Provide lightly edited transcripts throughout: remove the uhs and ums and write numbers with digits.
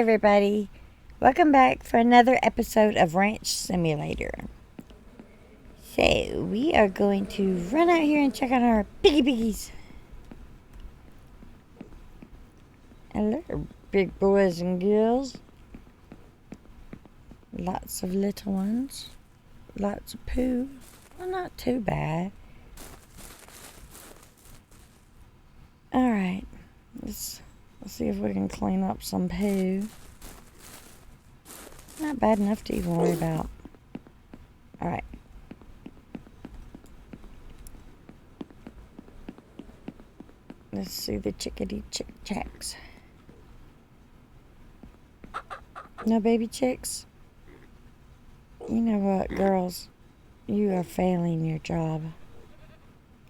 everybody. Welcome back for another episode of Ranch Simulator. So, we are going to run out here and check on our piggies. Hello, big boys and girls. Lots of little ones. Lots of poo. Well, not too bad. Alright, let's see if we can clean up some poo. Not bad enough to even worry about. Alright. Let's see the chickadee chick-chacks. No baby chicks? You know what, girls? You are failing your job.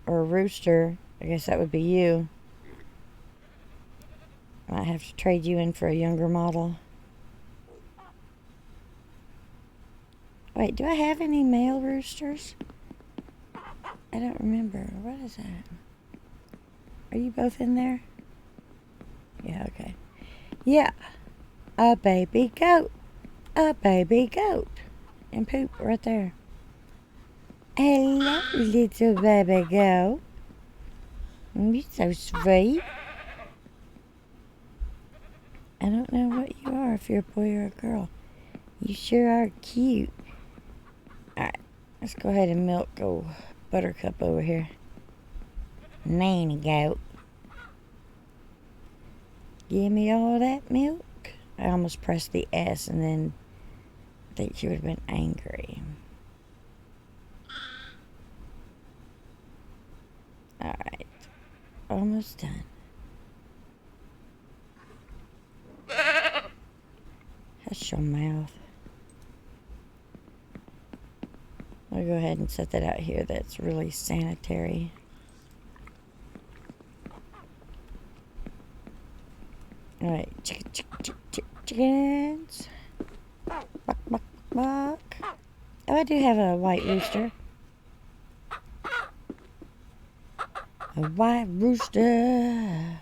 Or a rooster. I guess that would be you. I might have to trade you in for a younger model. Wait, do I have any male roosters? I don't remember. What is that? Are you both in there? Yeah, okay. Yeah. A baby goat. A baby goat. And poop right there. Hello, little baby goat. You're so sweet. I don't know what you are, if you're a boy or a girl. You sure are cute. Alright, let's go ahead and milk old Buttercup over here. Nanny goat. Give me all that milk. I almost pressed the S and then I think she would have been angry. Alright, almost done. Hush your mouth. I'll go ahead and set that out here. That's really sanitary. Alright, chickens. Buck, buck, buck. Oh, I do have a white rooster. A white rooster.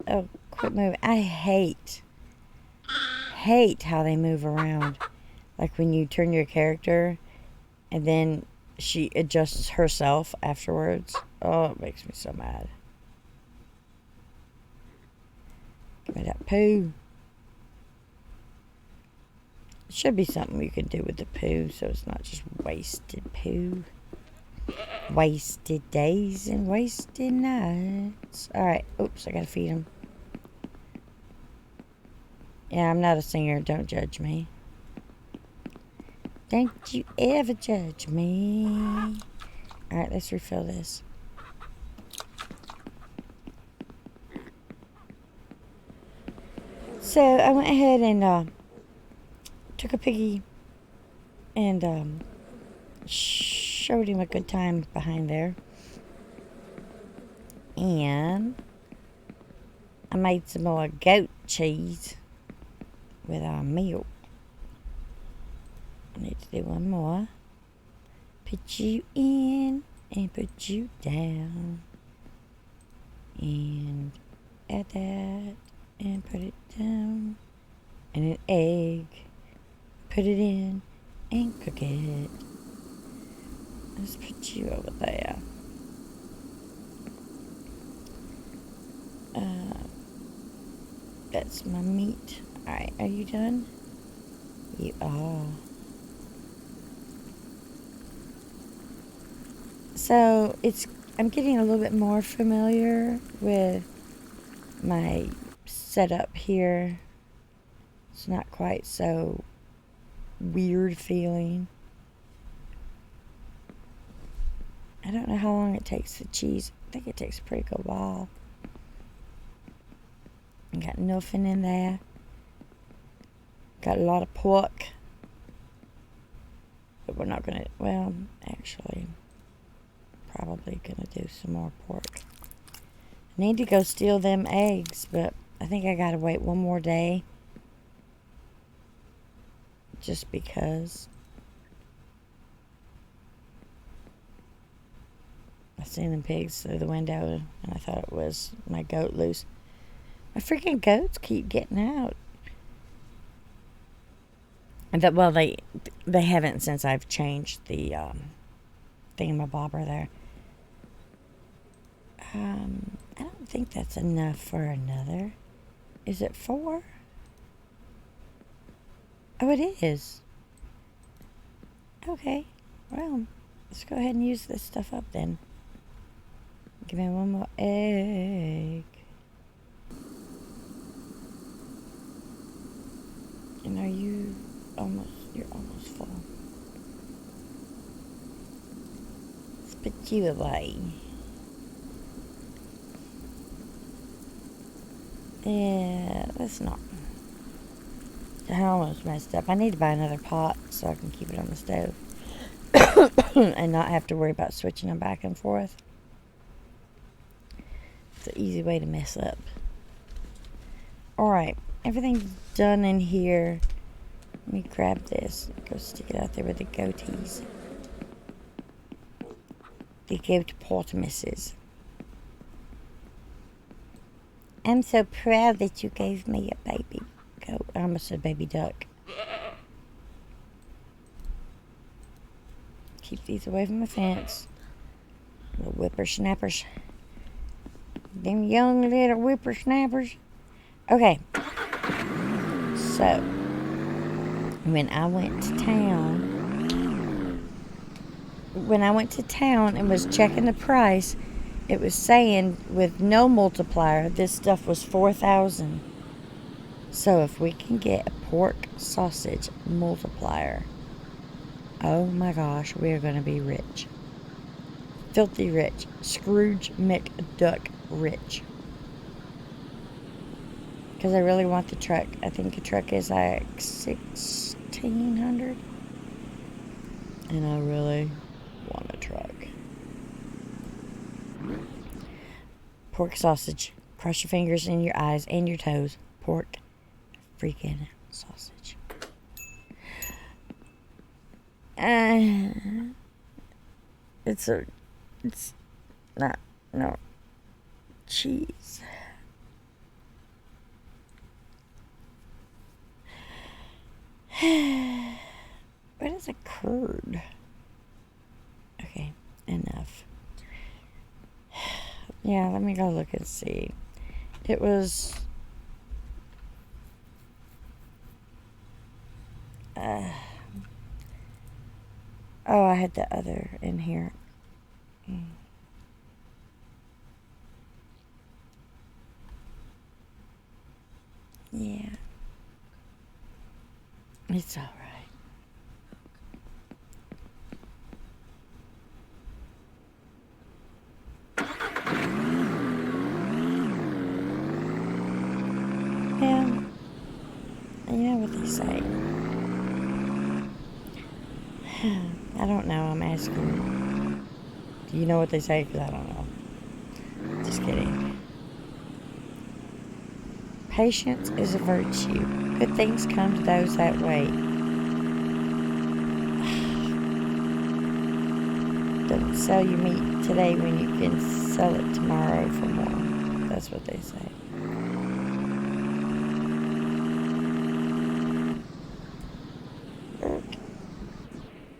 Oh, quit moving. I hate how they move around. Like when you turn your character and then she adjusts herself afterwards. Oh, it makes me so mad. Give me that poo. It should be something you can do with the poo so it's not just wasted poo. Wasted days and wasted nights. Alright, oops, I gotta feed him. Yeah, I'm not a singer, don't judge me. Don't you ever judge me. Alright, let's refill this. So, I went ahead and took a piggy and showed him a good time behind there. And I made some more goat cheese with our milk. I need to do one more. Put you in and put you down. And add that and put it down. And an egg. Put it in and cook it. Let's put you over there. That's my meat. Alright, are you done? You are. So, I'm getting a little bit more familiar with my setup here. It's not quite so weird feeling. I don't know how long it takes the cheese. I think it takes a pretty good while. I got nothing in there. Got a lot of pork. But we're not gonna, well, actually, probably gonna do some more pork. I need to go steal them eggs, but I think I gotta wait one more day. Just because. I seen them pigs through the window, and I thought it was my goat loose. My freaking goats keep getting out. And they haven't since I've changed the thingamabobber there. I don't think that's enough for another. Is it 4? Oh, it is. Okay. Well, let's go ahead and use this stuff up then. Give me one more egg. And you're almost full. Let's put you away. Yeah, that's not. I almost messed up. I need to buy another pot so I can keep it on the stove. And not have to worry about switching them back and forth. It's an easy way to mess up. Alright, everything's done in here. Let me grab this. Go stick it out there with the goatees. The goat-portmisses. I'm so proud that you gave me a baby goat. I almost said baby duck. Keep these away from the fence. Little whippersnappers. Them young little whippersnappers. Okay. So, when I went to town and was checking the price, it was saying with no multiplier, this stuff was $4,000. So if we can get a pork sausage multiplier, oh my gosh, we are going to be rich. Filthy rich. Scrooge McDuck rich. Because I really want the truck. I think the truck is like $1,600. And I really want a truck. Pork sausage. Cross your fingers and your eyes and your toes. Pork freaking sausage. It's not, no, cheese. What is a curd? Okay, enough. Yeah, let me go look and see. It was... oh, I had the other in here. Yeah. It's all right. Yeah. You know what they say. I don't know. I'm asking. Do you know what they say? Because I don't know. Just kidding. Patience is a virtue. Good things come to those that wait. Don't sell your meat today when you can sell it tomorrow for more. That's what they say.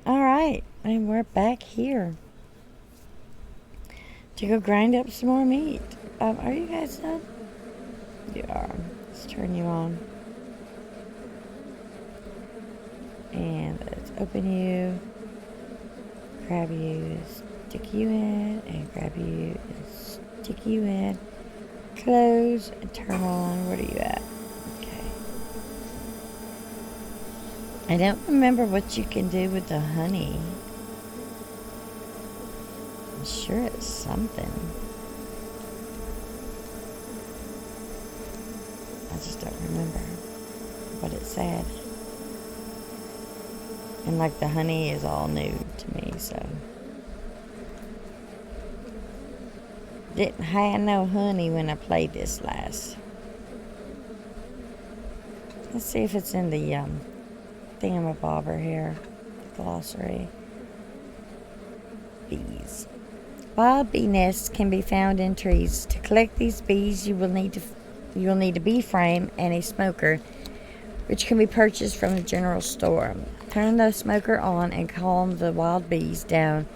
Alright, and we're back here to go grind up some more meat. Are you guys done? You are. Let's turn you on. And let's open you, grab you, stick you in, and grab you and stick you in. Close and turn on. What are you at? Okay. I don't remember what you can do with the honey. I'm sure it's something. I just don't remember what it said. And like the honey is all new to me, so. Didn't have no honey when I played this last. Let's see if it's in the thingamabobber here. Glossary. Bees. Wild bee nests can be found in trees. To collect these bees, you will need a bee frame and a smoker, which can be purchased from the general store. Turn the smoker on and calm the wild bees down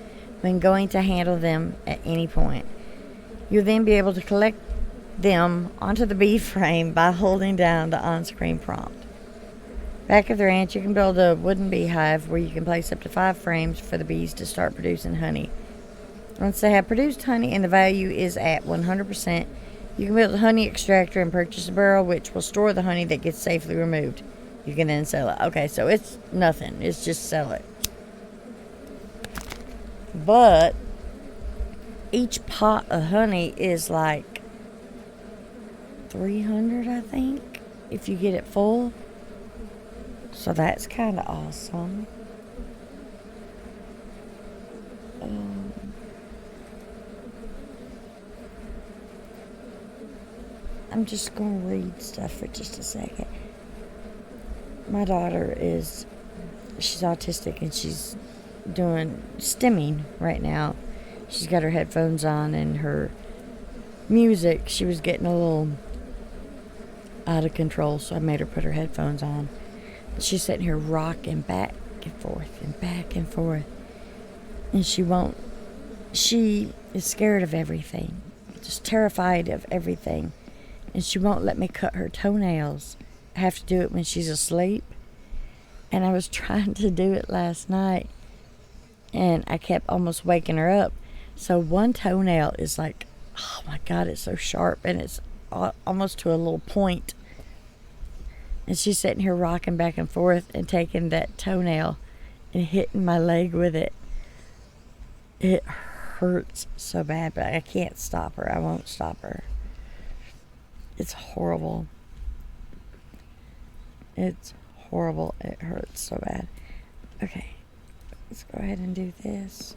when going to handle them at any point. You'll then be able to collect them onto the bee frame by holding down the on-screen prompt. Back of the ranch, you can build a wooden beehive where you can place up to 5 frames for the bees to start producing honey. Once they have produced honey and the value is at 100%, you can build a honey extractor and purchase a barrel which will store the honey that gets safely removed. You can then sell it. Okay, so it's nothing. It's just sell it. But each pot of honey is like 300, I think, if you get it full. So that's kind of awesome. I'm just going to read stuff for just a second. My daughter she's autistic and she's doing stimming right now. She's got her headphones on and her music, she was getting a little out of control, so I made her put her headphones on. She's sitting here rocking back and forth and back and forth. And she is scared of everything, just terrified of everything. And she won't let me cut her toenails. I have to do it when she's asleep. And I was trying to do it last night, and I kept almost waking her up. So one toenail is like, oh my God, it's so sharp, and it's almost to a little point. And she's sitting here rocking back and forth and taking that toenail and hitting my leg with it. It hurts so bad, but I can't stop her. I won't stop her. It's horrible. It's horrible. It hurts so bad. Okay, let's go ahead and do this.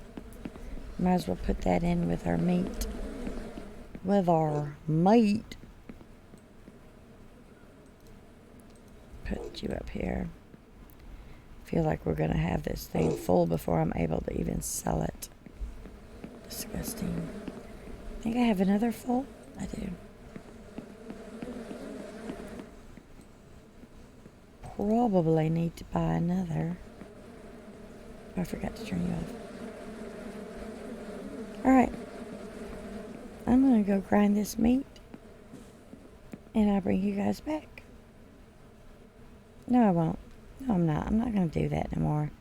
Might as well put that in with our meat. With our meat. Put you up here. Feel like we're going to have this thing full before I'm able to even sell it. Disgusting. Think I have another full? I do. Probably need to buy another. Oh, I forgot to turn you off. Alright. I'm going to go grind this meat. And I'll bring you guys back. No, I won't. No, I'm not. I'm not going to do that anymore.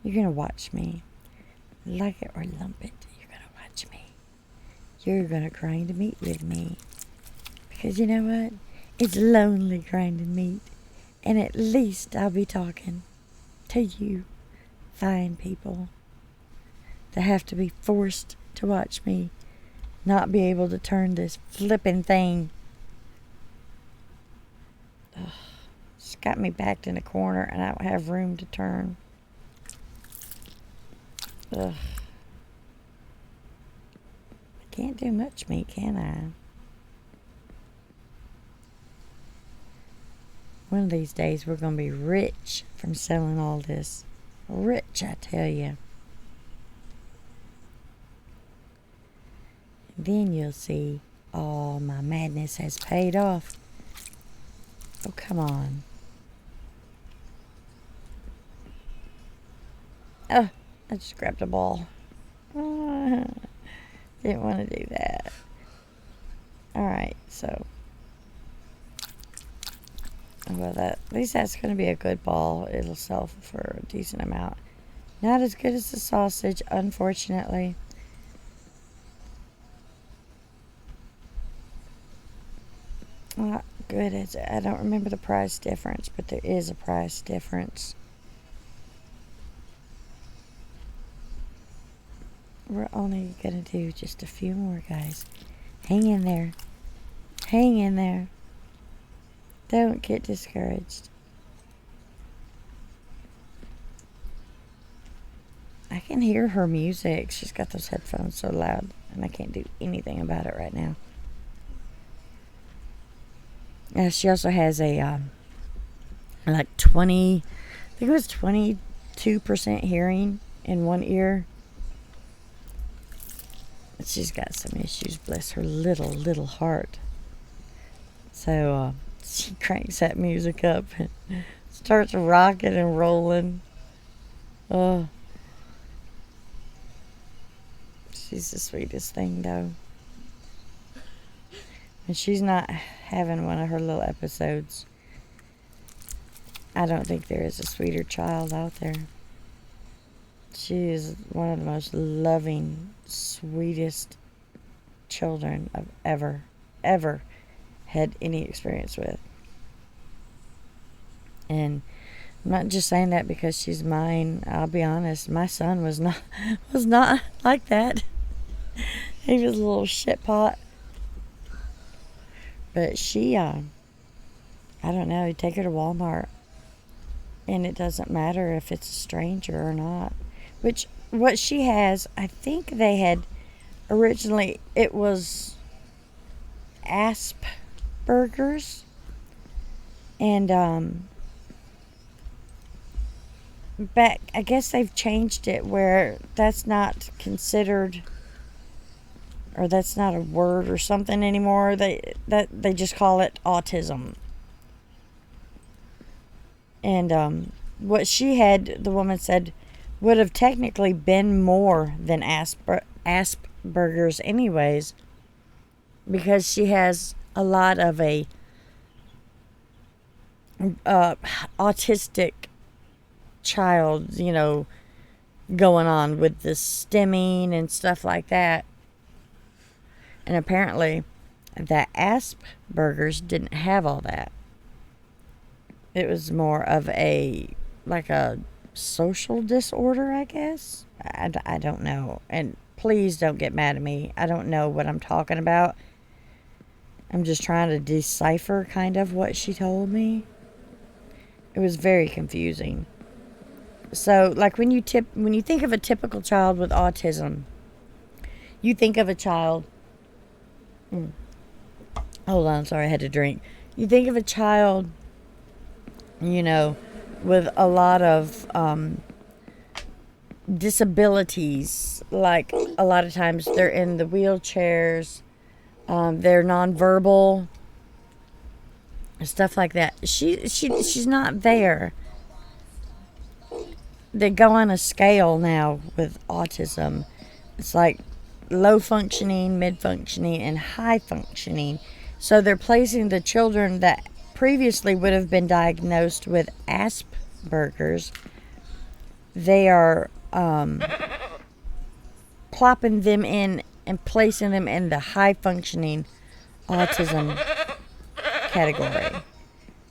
You're going to watch me. Like it or lump it. You're going to watch me. You're going to grind meat with me. Because you know what? It's lonely grinding meat. And at least I'll be talking to you fine people that have to be forced to watch me not be able to turn this flipping thing. Ugh, it's got me backed in a corner and I don't have room to turn. Ugh. I can't do much meat, can I? One of these days we're going to be rich from selling all this. Rich, I tell you. Then you'll see all my madness has paid off. Oh, come on. Oh, I just grabbed a ball. Didn't want to do that. Alright, so. Well, at least that's going to be a good ball. It'll sell for a decent amount. Not as good as the sausage, unfortunately. Not good as I don't remember the price difference, but there is a price difference. We're only going to do just a few more, guys. Hang in there. Hang in there. Don't get discouraged. I can hear her music. She's got those headphones so loud, and I can't do anything about it right now. She also has a, like 20, I think it was 22% hearing in one ear. She's got some issues, bless her little heart. So she cranks that music up and starts rocking and rolling. Oh, she's the sweetest thing, though. And she's not having one of her little episodes. I don't think there is a sweeter child out there. She is one of the most loving, sweetest children I've ever had any experience with. And I'm not just saying that because she's mine. I'll be honest, my son was not like that. He was a little shit pot. But she, I don't know, you take her to Walmart, and it doesn't matter if it's a stranger or not. Which, what she has, I think they had originally, it was Asperger's. And, back, I guess they've changed it where that's not considered, or that's not a word or something anymore. They just call it autism. And what she had, the woman said, would have technically been more than Asperger's anyways, because she has a lot of a autistic child, going on with the stimming and stuff like that. And apparently, the Asperger's didn't have all that. It was more of a social disorder, I guess. I don't know. And please don't get mad at me. I don't know what I'm talking about. I'm just trying to decipher kind of what she told me. It was very confusing. So, like when you think of a typical child with autism, you think of a child. Hold on, sorry, I had to drink. You think of a child, with a lot of disabilities. Like a lot of times they're in the wheelchairs, they're nonverbal, stuff like that. She's not there. They go on a scale now with autism. It's like low functioning, mid functioning, and high functioning. So they're placing the children that previously would have been diagnosed with Asperger's. They are plopping them in and placing them in the high functioning autism category.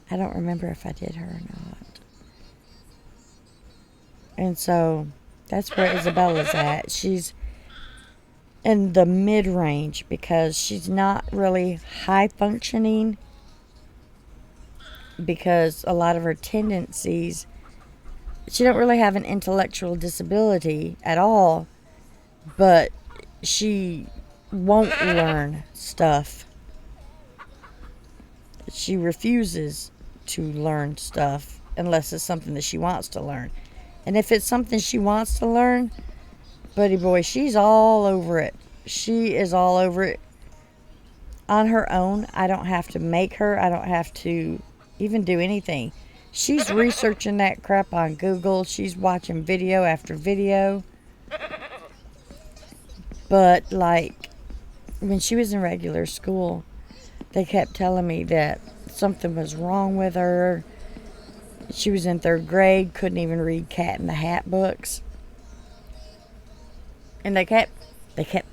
I don't remember if I did her or not. And so that's where Isabella's at. She's in the mid-range because she's not really high functioning, because a lot of her tendencies, she don't really have an intellectual disability at all, but she won't learn stuff. She refuses to learn stuff unless it's something that she wants to learn. And if it's something she wants to learn, buddy boy, she's all over it. She is all over it on her own. I don't have to make her. I don't have to even do anything. She's researching that crap on Google. She's watching video after video. But, like, when she was in regular school, they kept telling me that something was wrong with her. She was in 3rd grade, couldn't even read Cat in the Hat books. And they kept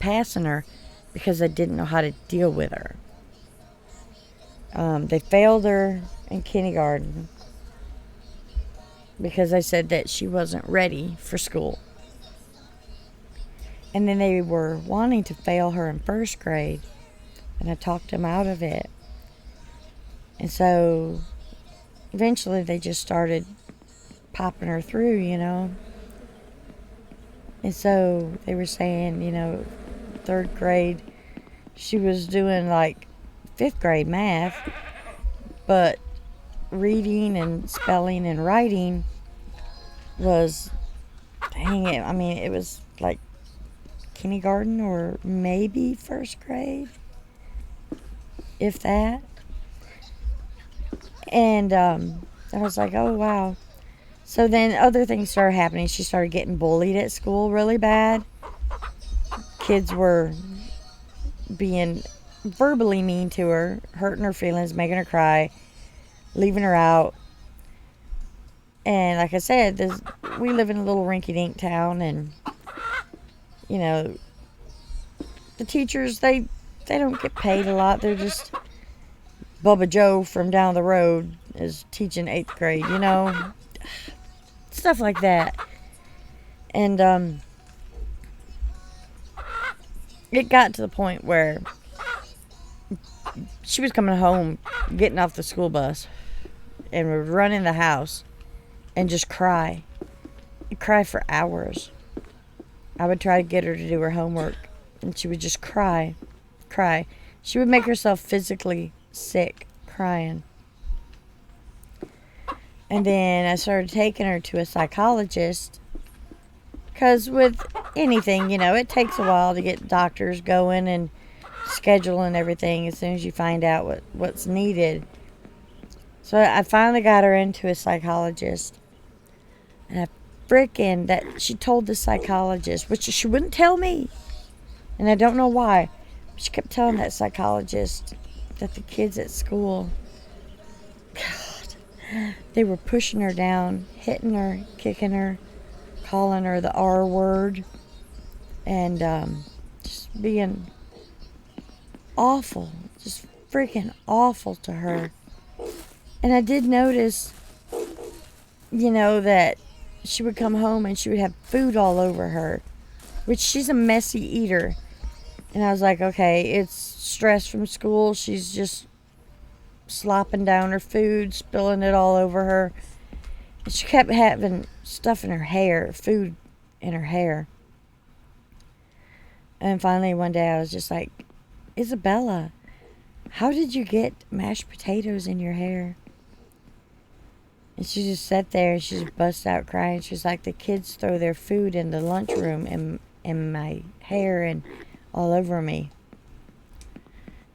passing her because they didn't know how to deal with her. They failed her in kindergarten because they said that she wasn't ready for school. And then they were wanting to fail her in 1st grade, and I talked them out of it. And so eventually they just started popping her through, And so they were saying, 3rd grade, she was doing like 5th grade math, but reading and spelling and writing was, it was like kindergarten or maybe first grade, if that. And I was like, oh, wow. So then other things started happening. She started getting bullied at school really bad. Kids were being verbally mean to her, hurting her feelings, making her cry, leaving her out. And like I said, we live in a little rinky-dink town, and, you know, the teachers, they don't get paid a lot. They're just Bubba Joe from down the road is teaching 8th grade, you know? Stuff like that. And it got to the point where she was coming home, getting off the school bus, and would run in the house and just cry. Cry for hours. I would try to get her to do her homework, and she would just cry. She would make herself physically sick crying. And then I started taking her to a psychologist, because with anything, you know, it takes a while to get doctors going and scheduling everything as soon as you find out what's needed. So I finally got her into a psychologist. And she told the psychologist, which she wouldn't tell me. And I don't know why. She kept telling that psychologist that the kids at school, God, they were pushing her down, hitting her, kicking her, calling her the R word, and just being awful, just freaking awful to her. And I did notice, you know, that she would come home and she would have food all over her, which she's a messy eater. And I was like, okay, it's stress from school. She's just slopping down her food, spilling it all over her. And she kept having stuff in her hair, food in her hair. And finally one day I was just like, Isabella, how did you get mashed potatoes in your hair? And she just sat there and she just bust out crying. She's like, the kids throw their food in the lunchroom in my hair and all over me.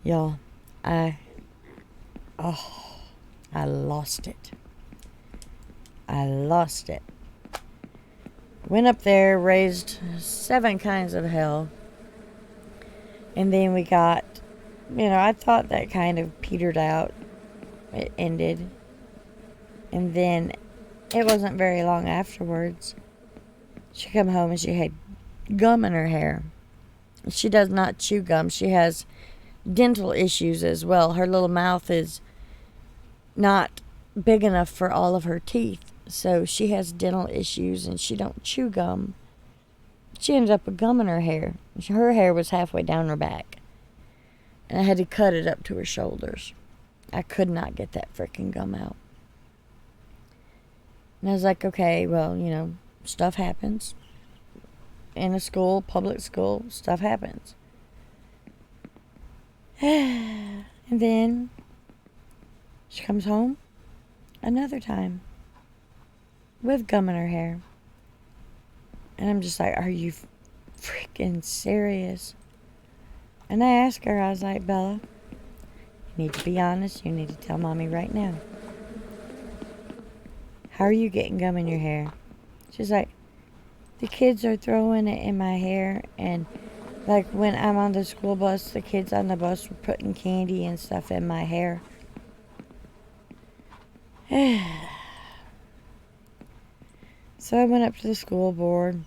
Y'all, I lost it. Went up there, raised 7 kinds of hell. And then we got, you know, I thought that kind of petered out. It ended. And then it wasn't very long afterwards. She come home and she had gum in her hair. She does not chew gum. She has dental issues as well. Her little mouth is not big enough for all of her teeth. So she has dental issues and she don't chew gum. She ended up with gum in her hair. Her hair was halfway down her back. And I had to cut it up to her shoulders. I could not get that freaking gum out. And I was like, okay, well, you know, stuff happens. In a school, public school, stuff happens. And then she comes home another time with gum in her hair. And I'm just like, are you freaking serious? And I asked her, I was like, Bella, you need to be honest. You need to tell Mommy right now. How are you getting gum in your hair? She's like, the kids are throwing it in my hair. And like when I'm on the school bus, the kids on the bus were putting candy and stuff in my hair. So I went up to the school board,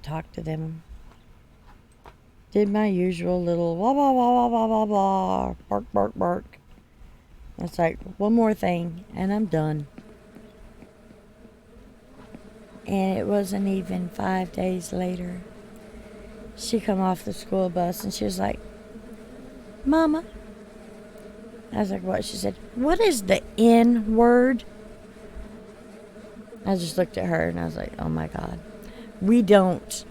talked to them, did my usual little blah, blah, blah, blah, blah, blah, blah, bark, bark, bark. It's like, one more thing, and I'm done. And it wasn't even 5 days later. She come off the school bus, and she was like, Mama. I was like, what? She said, what is the N word? I just looked at her, and I was like, oh, my God. We don't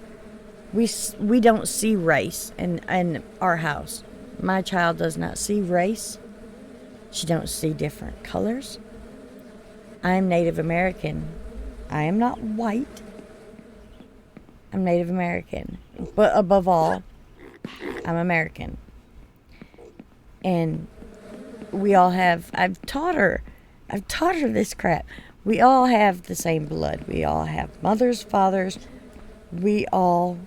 see race in our house. My child does not see race. She don't see different colors. I'm Native American. I am not white. I'm Native American. But above all, I'm American. And we all have, I've taught her this crap. We all have the same blood. We all have mothers, fathers. We all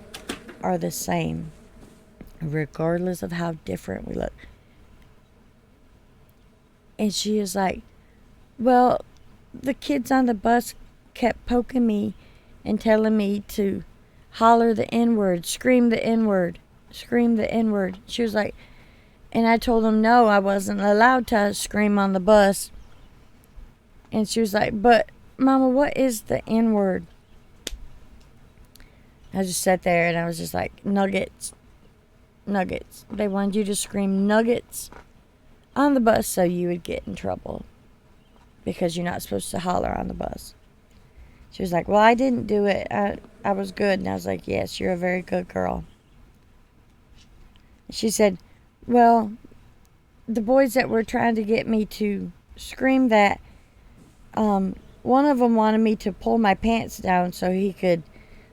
are the same, regardless of how different we look. And she is like, well, the kids on the bus kept poking me and telling me to holler the N-word, scream the N-word, scream the N-word. She was like, and I told them no, I wasn't allowed to scream on the bus. And she was like, but Mama, what is the N-word? I just sat there and I was just like, nuggets. Nuggets. They wanted you to scream nuggets on the bus so you would get in trouble. Because you're not supposed to holler on the bus. She was like, well, I didn't do it. I was good. And I was like, yes, you're a very good girl. She said, well, the boys that were trying to get me to scream that, one of them wanted me to pull my pants down so he could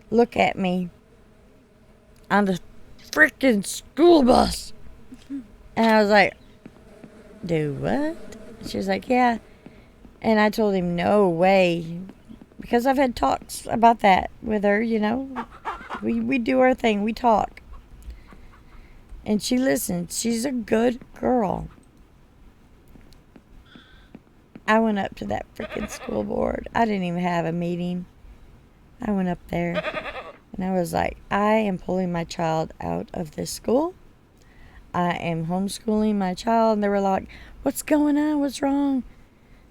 look at me on the freaking school bus. And I was like, do what? She was like, yeah. And I told him, no way. Because I've had talks about that with her, you know. We do our thing. We talk. And she listened. She's a good girl. I went up to that freaking school board. I didn't even have a meeting. I went up there. And I was like, I am pulling my child out of this school. I am homeschooling my child. And they were like, what's going on? What's wrong?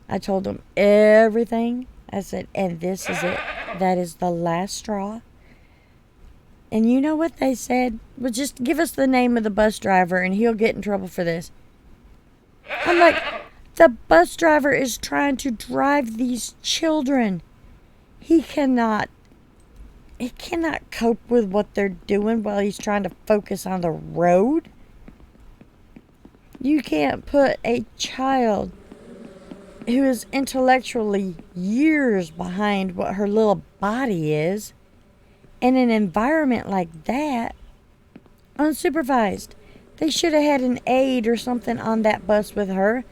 I told them everything. I said, and this is it. That is the last straw. And you know what they said? Well, just give us the name of the bus driver and he'll get in trouble for this. I'm like, the bus driver is trying to drive these children. He cannot cope with what they're doing while he's trying to focus on the road. You can't put a child who is intellectually years behind what her little body is in an environment like that unsupervised. They should have had an aide or something on that bus with her.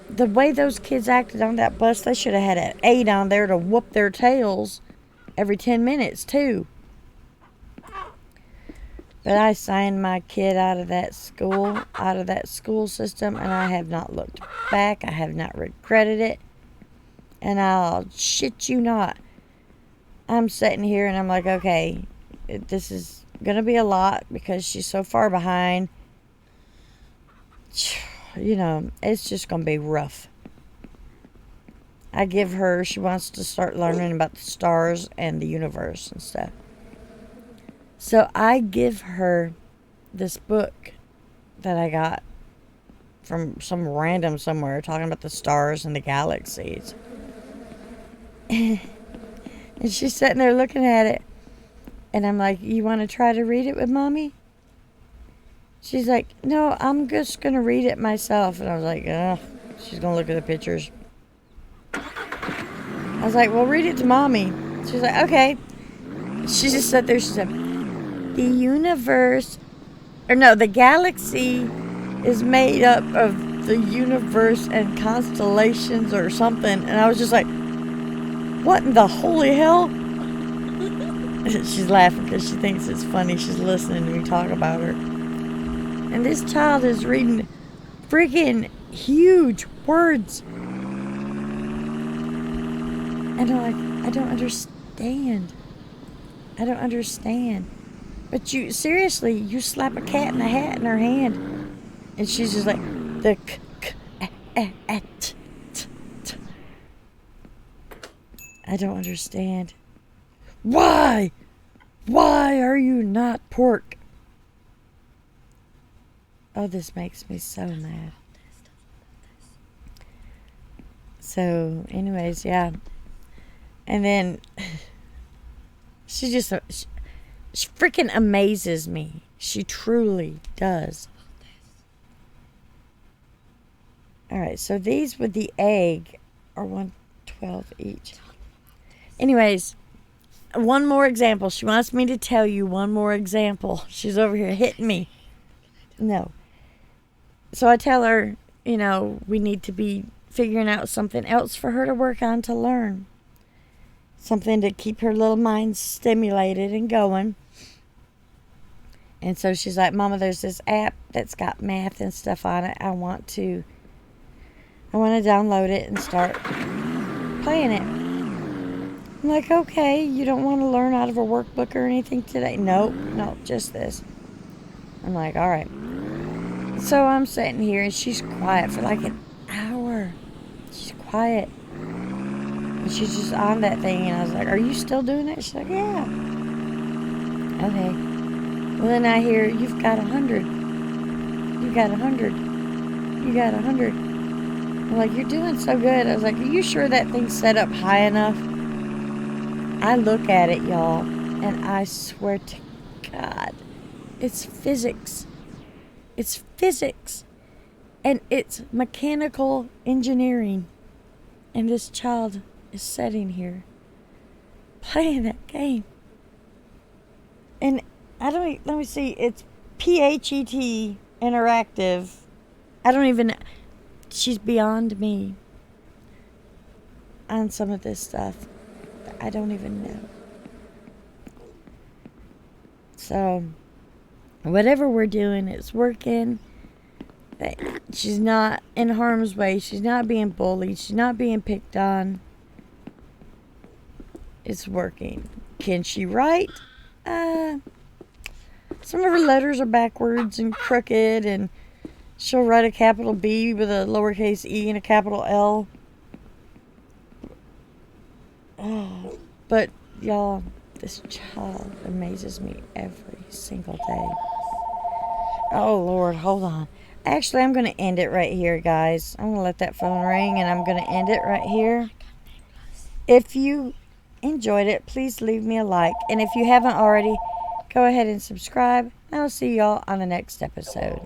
The way those kids acted on that bus, they should have had an aide on there to whoop their tails every 10 minutes too. But I signed my kid out of that school system, and I have not looked back. I have not regretted it. And I'll shit you not. I'm sitting here and I'm like, okay, this is going to be a lot because she's so far behind. You know, it's just going to be rough. She wants to start learning about the stars and the universe and stuff. So I give her this book that I got from some random somewhere talking about the stars and the galaxies. And she's sitting there looking at it. And I'm like, you want to try to read it with Mommy? She's like, no, I'm just going to read it myself. And I was like, oh, she's going to look at the pictures. I was like, well, read it to Mommy. She's like, okay. She just sat there. She said, the galaxy is made up of the universe and constellations or something. And I was just like, what in the holy hell? She's laughing because she thinks it's funny. She's listening to me talk about her. And this child is reading freaking huge words. And I'm like, I don't understand. But you slap a cat in the hat in her hand. And she's just like, the I don't understand. Why? Why are you not pork? Oh, this makes me so mad. So, anyways, yeah. And then she freaking amazes me. She truly does. Alright, so these with the egg are $112 each. Anyways, one more example. She wants me to tell you one more example. She's over here hitting me. No. So I tell her, we need to be figuring out something else for her to work on to learn. Something to keep her little mind stimulated and going. And so she's like, Mama, there's this app that's got math and stuff on it. I want to download it and start playing it. I'm like, okay, you don't want to learn out of a workbook or anything today? No, just this. I'm like, all right. So I'm sitting here and she's quiet for like an hour. She's quiet. And she's just on that thing. And I was like, are you still doing it? She's like, yeah. Okay. Well, then I hear, you've got 100. You got 100. You got 100. I'm like, you're doing so good. I was like, are you sure that thing's set up high enough? I look at it, y'all, and I swear to God, it's physics. It's physics. And it's mechanical engineering. And this child is sitting here playing that game. And let me see, it's PHET Interactive. She's beyond me on some of this stuff. I don't even know. So, whatever we're doing, it's working. She's not in harm's way. She's not being bullied. She's not being picked on. It's working. Can she write? Some of her letters are backwards and crooked, and she'll write a capital B with a lowercase e and a capital L. Oh, but y'all, this child amazes me every single day. Oh Lord, hold on. Actually, I'm going to end it right here, guys. I'm going to let that phone ring and I'm going to end it right here. If you enjoyed it, please leave me a like. And if you haven't already, go ahead and subscribe. And I'll see y'all on the next episode.